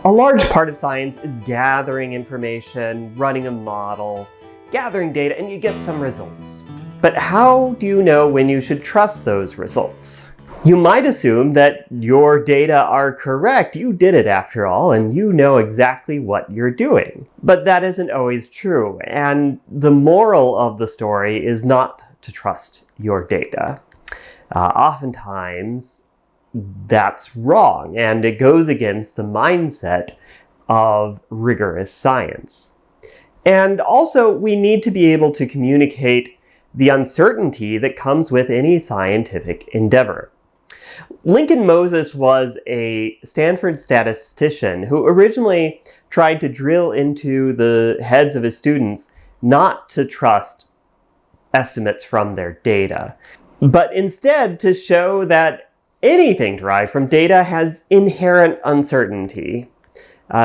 A large part of science is gathering information, running a model, gathering data, and you get some results. But how do you know when you should trust those results? You might assume that your data are correct. You did it after all, and you know exactly what you're doing. But that isn't always true, and the moral of the story is not to trust your data. Oftentimes, that's wrong, and it goes against the mindset of rigorous science. And also, we need to be able to communicate the uncertainty that comes with any scientific endeavor. Lincoln Moses was a Stanford statistician who originally tried to drill into the heads of his students not to trust estimates from their data, but instead to show that anything derived from data has inherent uncertainty.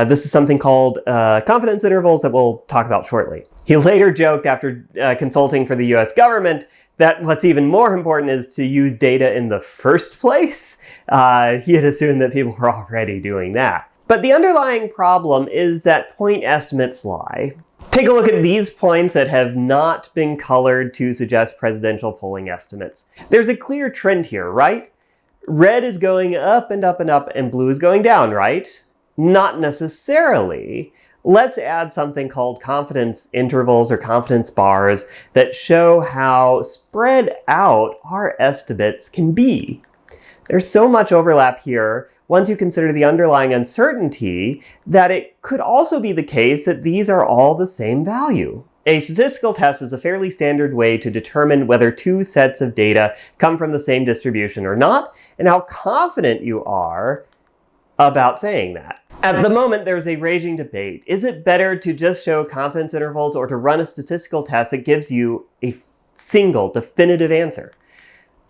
This is something called confidence intervals that we'll talk about shortly. He later joked after consulting for the US government that what's even more important is to use data in the first place. He had assumed that people were already doing that. But the underlying problem is that point estimates lie. Take a look at these points that have not been colored to suggest presidential polling estimates. There's a clear trend here, right? Red is going up and up and up, and blue is going down, right? Not necessarily. Let's add something called confidence intervals or confidence bars that show how spread out our estimates can be. There's so much overlap here, once you consider the underlying uncertainty, that it could also be the case that these are all the same value. A statistical test is a fairly standard way to determine whether two sets of data come from the same distribution or not, and how confident you are about saying that. At the moment, there's a raging debate. Is it better to just show confidence intervals or to run a statistical test that gives you a single definitive answer?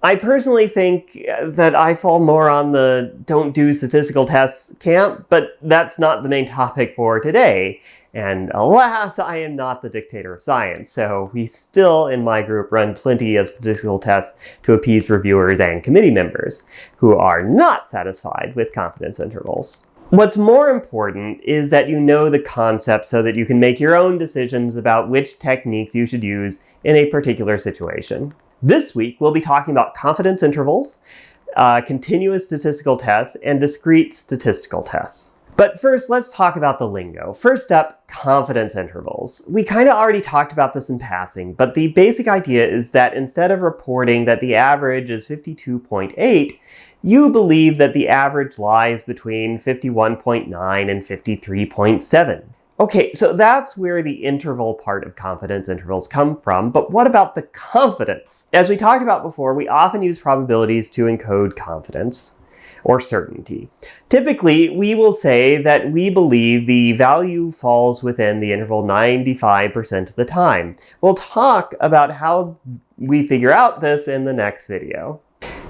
I personally think that I fall more on the don't do statistical tests camp, but that's not the main topic for today. And alas, I am not the dictator of science, so we still, in my group, run plenty of statistical tests to appease reviewers and committee members who are not satisfied with confidence intervals. What's more important is that you know the concept so that you can make your own decisions about which techniques you should use in a particular situation. This week, we'll be talking about confidence intervals, continuous statistical tests, and discrete statistical tests. But first, let's talk about the lingo. First up, confidence intervals. We kind of already talked about this in passing, but the basic idea is that instead of reporting that the average is 52.8, you believe that the average lies between 51.9 and 53.7. Okay, so that's where the interval part of confidence intervals come from, but what about the confidence? As we talked about before, we often use probabilities to encode confidence or certainty. Typically, we will say that we believe the value falls within the interval 95% of the time. We'll talk about how we figure out this in the next video.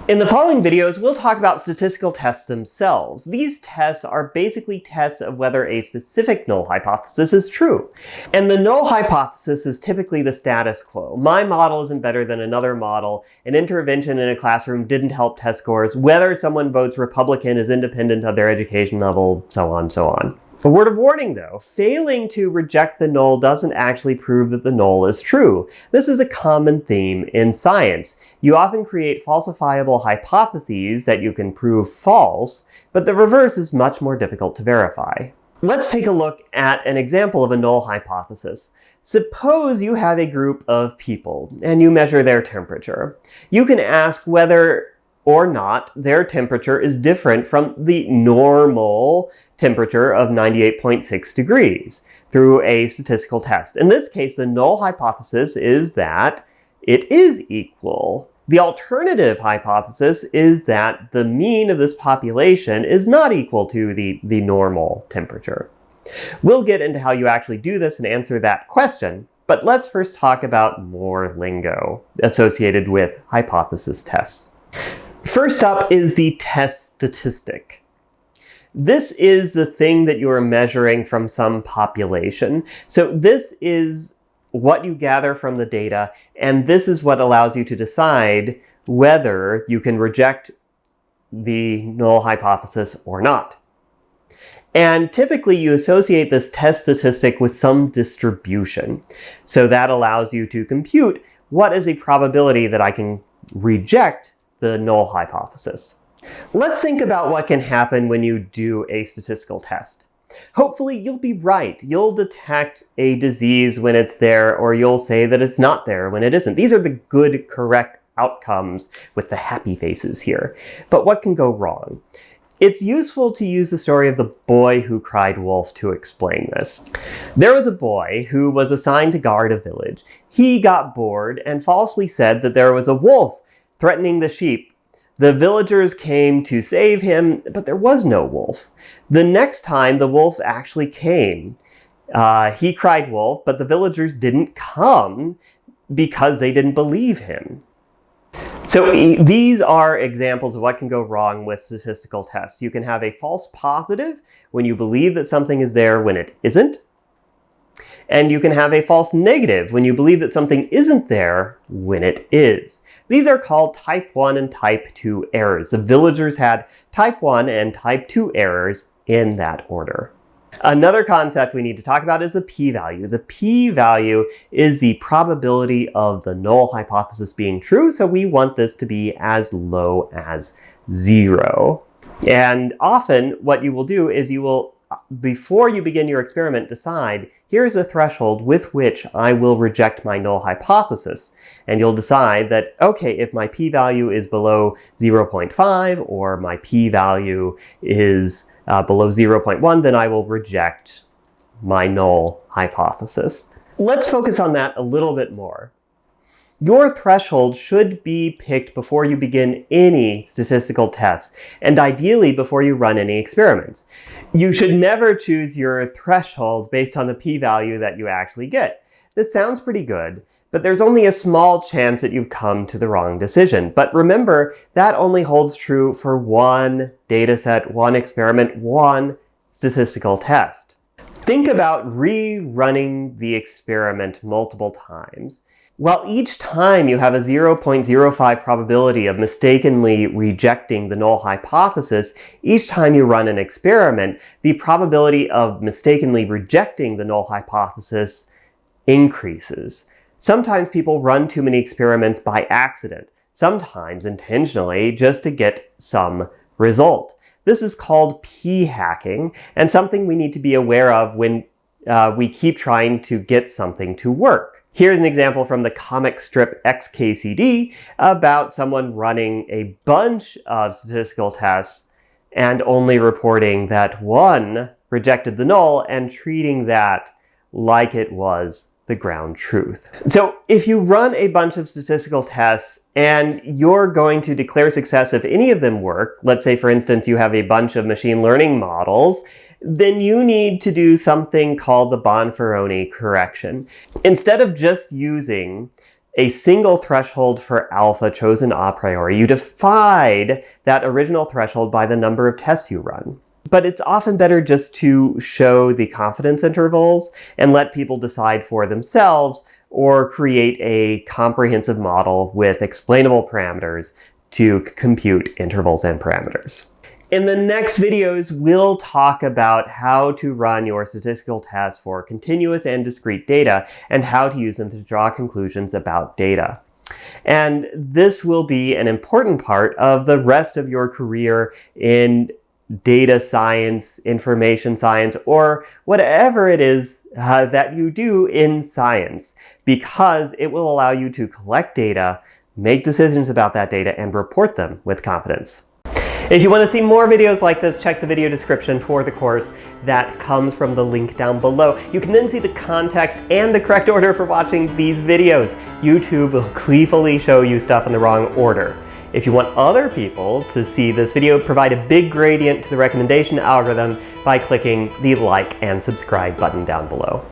In the following videos, we'll talk about statistical tests themselves. These tests are basically tests of whether a specific null hypothesis is true. And the null hypothesis is typically the status quo. My model isn't better than another model. An intervention in a classroom didn't help test scores. Whether someone votes Republican is independent of their education level, so on, so on. A word of warning though, failing to reject the null doesn't actually prove that the null is true. This is a common theme in science. You often create falsifiable hypotheses that you can prove false, but the reverse is much more difficult to verify. Let's take a look at an example of a null hypothesis. Suppose you have a group of people and you measure their temperature. You can ask whether or not their temperature is different from the normal temperature of 98.6 degrees through a statistical test. In this case, the null hypothesis is that it is equal. The alternative hypothesis is that the mean of this population is not equal to the normal temperature. We'll get into how you actually do this and answer that question, but let's first talk about more lingo associated with hypothesis tests. First up is the test statistic. This is the thing that you're measuring from some population. So this is what you gather from the data, and this is what allows you to decide whether you can reject the null hypothesis or not. And typically you associate this test statistic with some distribution. So that allows you to compute what is a probability that I can reject the null hypothesis. Let's think about what can happen when you do a statistical test. Hopefully you'll be right. You'll detect a disease when it's there, or you'll say that it's not there when it isn't. These are the good, correct outcomes with the happy faces here. But what can go wrong? It's useful to use the story of the boy who cried wolf to explain this. There was a boy who was assigned to guard a village. He got bored and falsely said that there was a wolf threatening the sheep. The villagers came to save him, but there was no wolf. The next time, the wolf actually came. He cried wolf, but the villagers didn't come because they didn't believe him. So these are examples of what can go wrong with statistical tests. You can have a false positive when you believe that something is there when it isn't. And you can have a false negative when you believe that something isn't there when it is. These are called type 1 and type 2 errors. The villagers had type 1 and type 2 errors in that order. Another concept we need to talk about is the p-value. The p-value is the probability of the null hypothesis being true, so we want this to be as low as 0. And often what you will do is you will, before you begin your experiment, decide, here's a threshold with which I will reject my null hypothesis. And you'll decide that, okay, if my p-value is below 0.5 or my p-value is below 0.1, then I will reject my null hypothesis. Let's focus on that a little bit more. Your threshold should be picked before you begin any statistical test, and ideally before you run any experiments. You should never choose your threshold based on the p-value that you actually get. This sounds pretty good, but there's only a small chance that you've come to the wrong decision. But remember, that only holds true for one data set, one experiment, one statistical test. Think about rerunning the experiment multiple times. Well, each time you have a 0.05 probability of mistakenly rejecting the null hypothesis, each time you run an experiment, the probability of mistakenly rejecting the null hypothesis increases. Sometimes people run too many experiments by accident, sometimes intentionally, just to get some result. This is called p-hacking, and something we need to be aware of when we keep trying to get something to work. Here's an example from the comic strip XKCD about someone running a bunch of statistical tests and only reporting that one rejected the null and treating that like it was the ground truth. So if you run a bunch of statistical tests and you're going to declare success if any of them work, let's say for instance you have a bunch of machine learning models, then you need to do something called the Bonferroni correction. Instead of just using a single threshold for alpha chosen a priori, you divide that original threshold by the number of tests you run. But it's often better just to show the confidence intervals and let people decide for themselves, or create a comprehensive model with explainable parameters to compute intervals and parameters. In the next videos, we'll talk about how to run your statistical tests for continuous and discrete data and how to use them to draw conclusions about data. And this will be an important part of the rest of your career in data science, information science, or whatever it is that you do in science, because it will allow you to collect data, make decisions about that data, and report them with confidence. If you want to see more videos like this, check the video description for the course that comes from the link down below. You can then see the context and the correct order for watching these videos. YouTube will gleefully show you stuff in the wrong order. If you want other people to see this video, provide a big gradient to the recommendation algorithm by clicking the like and subscribe button down below.